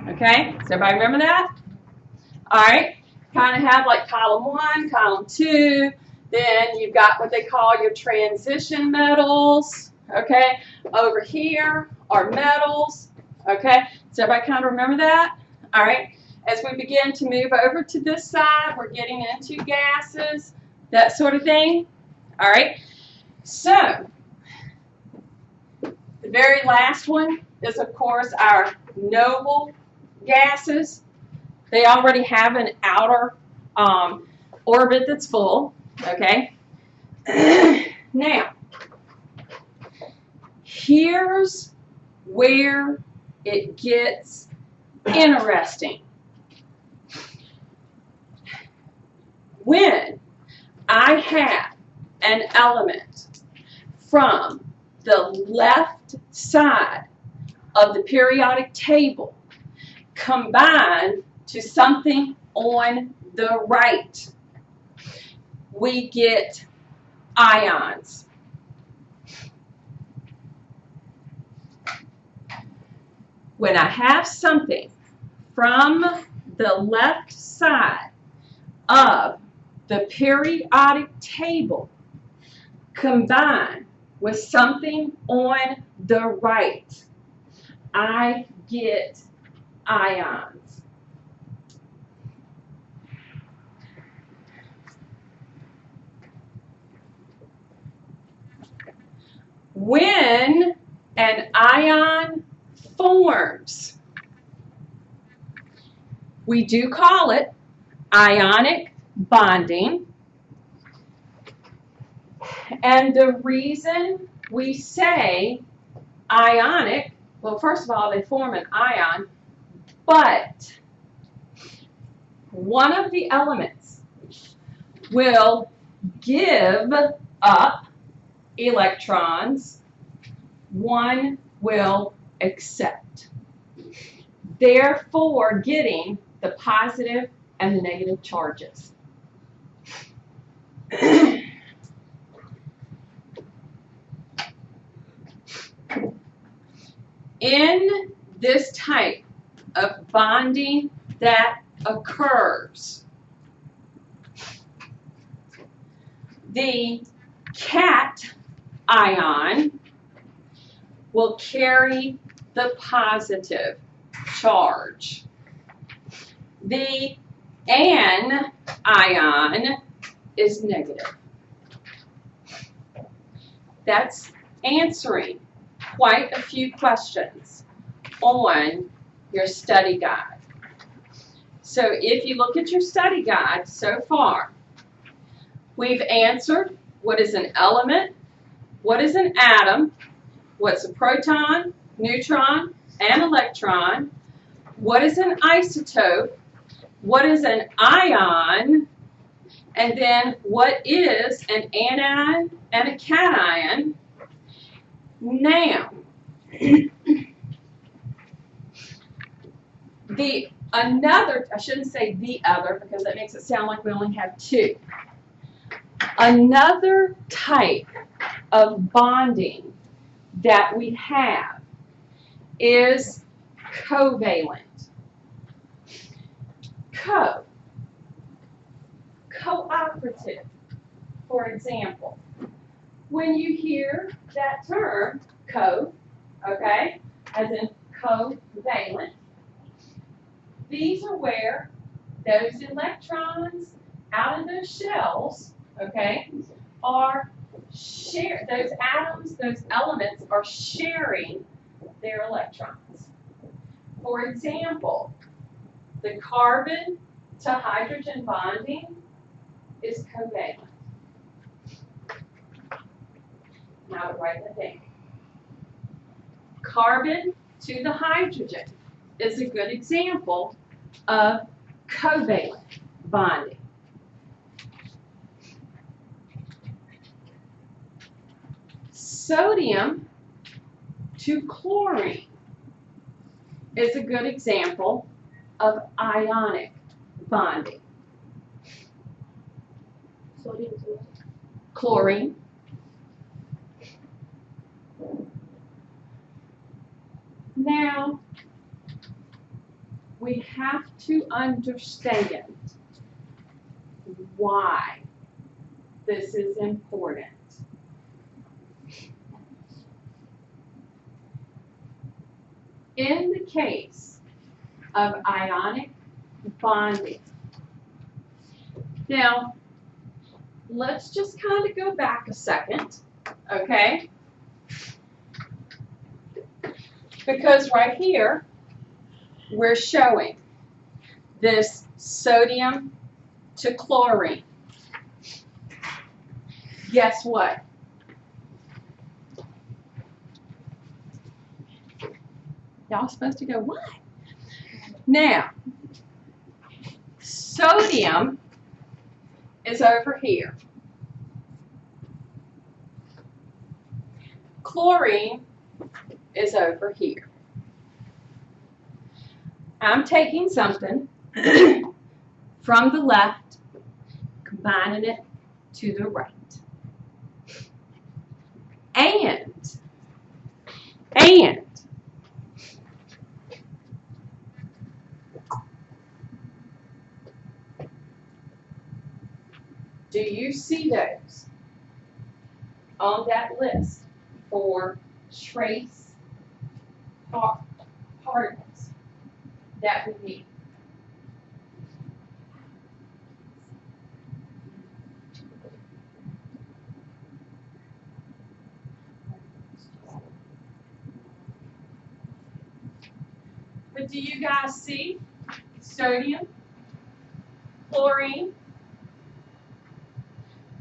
Okay, so everybody remember that? All right, kind of have like column 1, column 2. Then you've got what they call your transition metals. Okay, over here are metals. Okay, so everybody kind of remember that? All right, as we begin to move over to this side, we're getting into gases, that sort of thing. All right, so the very last one is, of course, our noble gases. They already have an outer orbit that's full, okay? Now, here's where it gets interesting. When I have an element from the left side of the periodic table combined to something on the right, we get ions. When I have something from the left side of the periodic table combined with something on the right, I get ions. When an ion forms, we do call it ionic bonding. And the reason we say ionic, well, first of all, they form an ion, but one of the elements will give up electrons, one will accept, therefore getting the positive and the negative charges. In this type of bonding that occurs, the cation will carry the positive charge. The anion is negative. That's answering quite a few questions on your study guide. So if you look at your study guide so far, we've answered what is an element, what is an atom, what's a proton, neutron, and electron, what is an isotope, what is an ion, and then what is an anion and a cation. Now, I shouldn't say the other because that makes it sound like we only have two. Another type of bonding that we have is covalent. Cooperative, for example. When you hear that term, okay, as in covalent, these are where those electrons out of those shells, okay, are shared. Those atoms, those elements are sharing their electrons. For example, the carbon to hydrogen bonding is covalent. Now write that down. Carbon to the hydrogen is a good example of covalent bonding. Sodium to chlorine is a good example of ionic bonding. Sodium to chlorine. Now, we have to understand why this is important. In the case of ionic bonding, now let's just kind of go back a second, okay? Because right here, we're showing this sodium to chlorine. Guess what? Y'all supposed to go, what? Now, sodium is over here. Chlorine is over here. I'm taking something from the left, combining it to the right. And do you see those on that list for trace particles that we need? But do you guys see sodium, chlorine?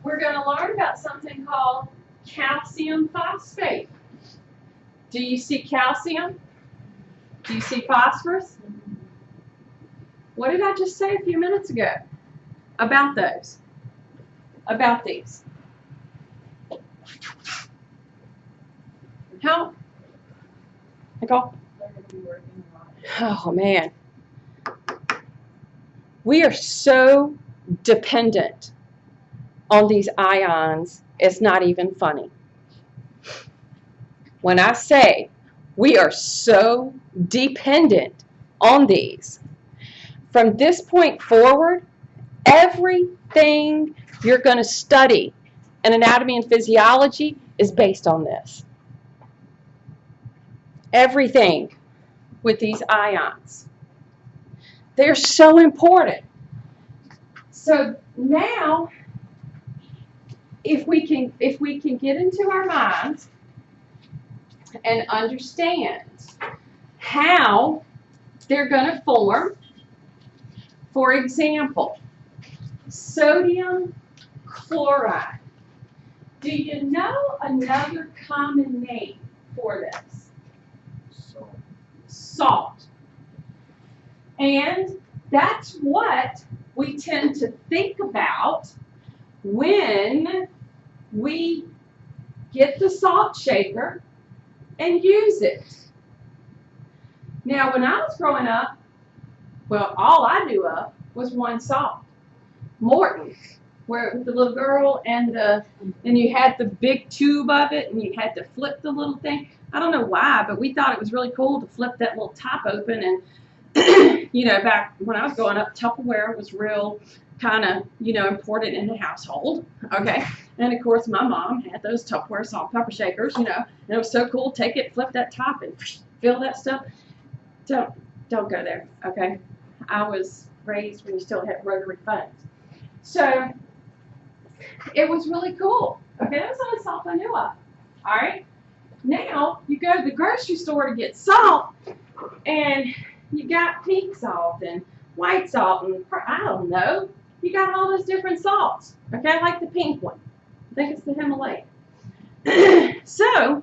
We're going to learn about something called calcium phosphate. Do you see calcium? Do you see phosphorus? What did I just say a few minutes ago about those? About these? How? Nicole? Oh, man. We are so dependent on these ions, it's not even funny. When I say we are so dependent on these, from this point forward, everything you're going to study in anatomy and physiology is based on this. Everything with these ions. They're so important. So now, if we can get into our minds and understand how they're going to form, for example, sodium chloride. Do you know another common name for this? Salt. And that's what we tend to think about when we get the salt shaker and use it. Now, when I was growing up, well, all I knew of was one salt, Morton, where the little girl and you had the big tube of it and you had to flip the little thing. I don't know why, but we thought it was really cool to flip that little top open. And you know, back when I was growing up, Tupperware was real kind of, you know, important in the household, okay? And of course, my mom had those Tupperware salt and pepper shakers, you know, and it was so cool. Take it, flip that top, and fill that stuff. Don't go there, okay? I was raised when you still had rotary phones. So it was really cool, okay? That's the only salt I knew of, all right? Now, you go to the grocery store to get salt, and you got pink salt and white salt, and I don't know. You got all those different salts. Okay, I like the pink one. I think it's the Himalayan. So,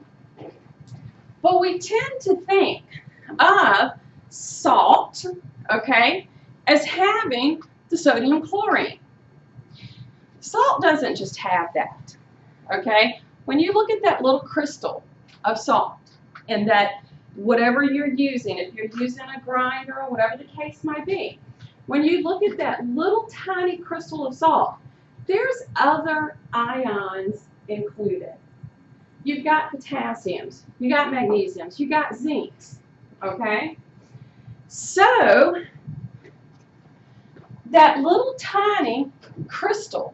but we tend to think of salt, okay, as having the sodium chlorine. Salt doesn't just have that, okay? When you look at that little crystal of salt and that whatever you're using, if you're using a grinder or whatever the case might be, when you look at that little tiny crystal of salt, there's other ions included. You've got potassiums, you got magnesiums, you got zincs, okay? So that little tiny crystal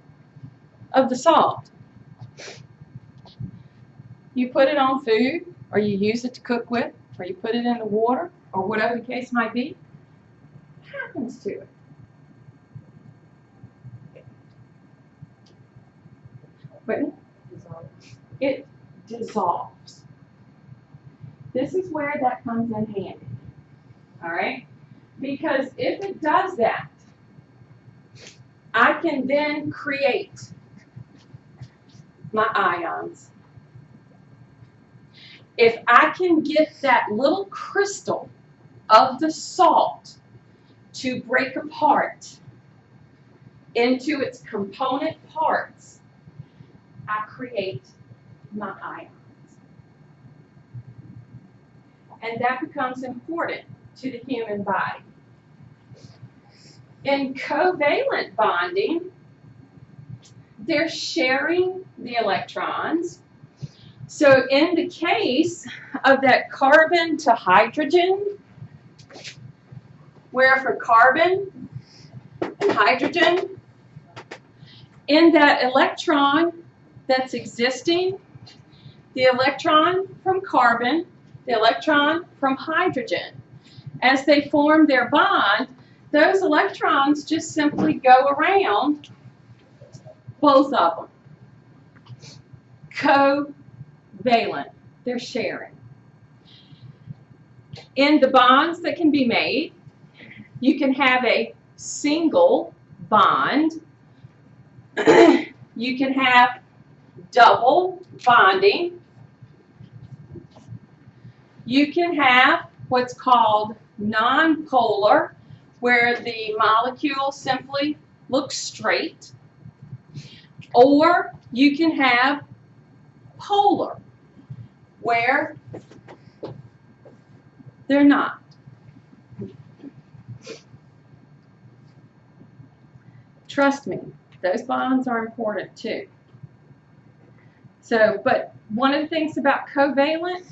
of the salt, you put it on food, or you use it to cook with, or you put it in the water, or whatever the case might be, what happens to it? But it dissolves. This is where that comes in handy. All right? Because if it does that, I can then create my ions. If I can get that little crystal of the salt to break apart into its component parts, I create my ions. And that becomes important to the human body. In covalent bonding, they're sharing the electrons. So in the case of that carbon to hydrogen, where for carbon and hydrogen, in that electron that's existing, the electron from carbon, the electron from hydrogen, as they form their bond, those electrons just simply go around both of them. Covalent, they're sharing. In the bonds that can be made, you can have a single bond. You can have double bonding. You can have what's called nonpolar, where the molecule simply looks straight. Or you can have polar, where they're not. Trust me, those bonds are important too. So, but one of the things about covalent,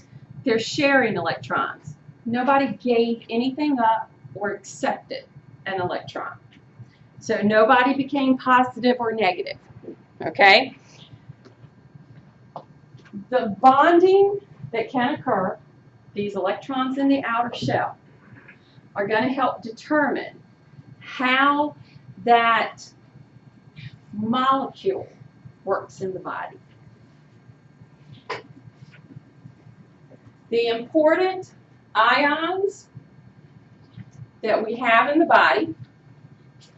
they're sharing electrons. Nobody gave anything up or accepted an electron. So nobody became positive or negative. Okay? The bonding that can occur, these electrons in the outer shell, are going to help determine how that molecule works in the body. The important ions that we have in the body,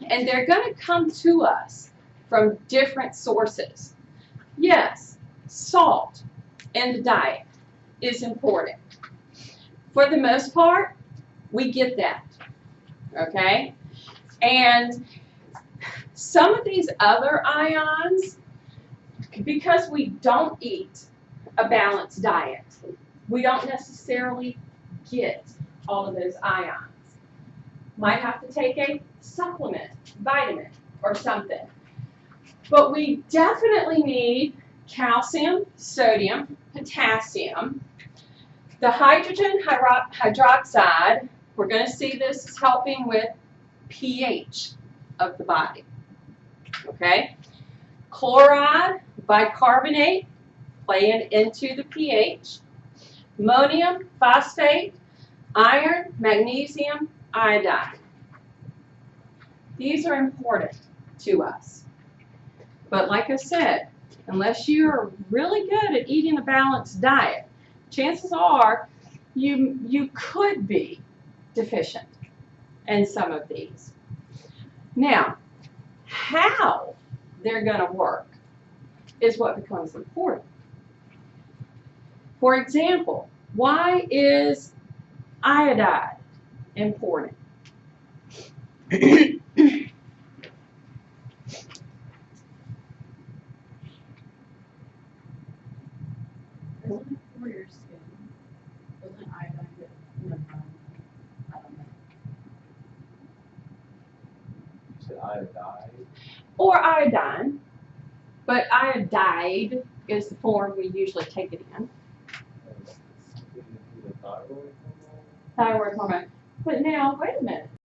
and they're going to come to us from different sources. Yes, salt in the diet is important. For the most part, we get that, okay? And some of these other ions, because we don't eat a balanced diet, we don't necessarily get all of those ions. Might have to take a supplement, vitamin, or something. But we definitely need calcium, sodium, potassium. The hydrogen hydroxide, we're going to see this is helping with pH of the body. Okay? Chloride, bicarbonate, playing into the pH. Ammonium, phosphate, iron, magnesium, iodine. These are important to us. But like I said, unless you're really good at eating a balanced diet, chances are you could be deficient in some of these. Now, how they're going to work is what becomes important. For example, why is iodide important? Wasn't it for your skin? Wasn't iodine good? No, I don't know. You said iodide? Or iodine, but iodide is the form we usually take it in. Something to do with thyroid hormone? Thyroid hormone. But now, wait a minute.